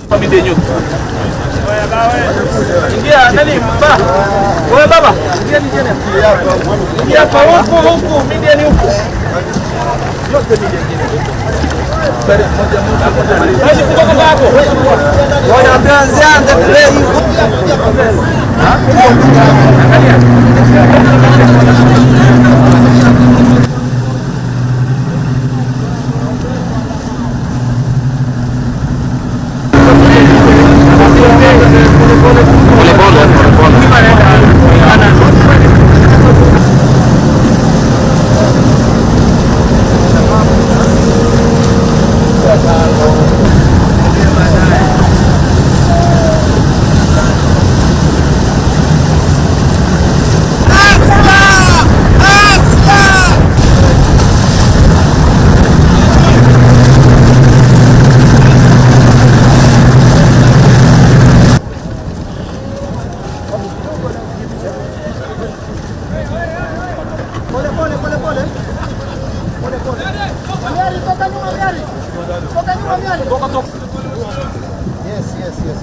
Familia nyuki. Ingia nani baba? Wewe baba, ingia ni tena. Ingia kwa huku, media ni huku. Yote media nyingine. Bale moja. Basi kutoka kwako. Wana mtanzia play. Angalia. Yes.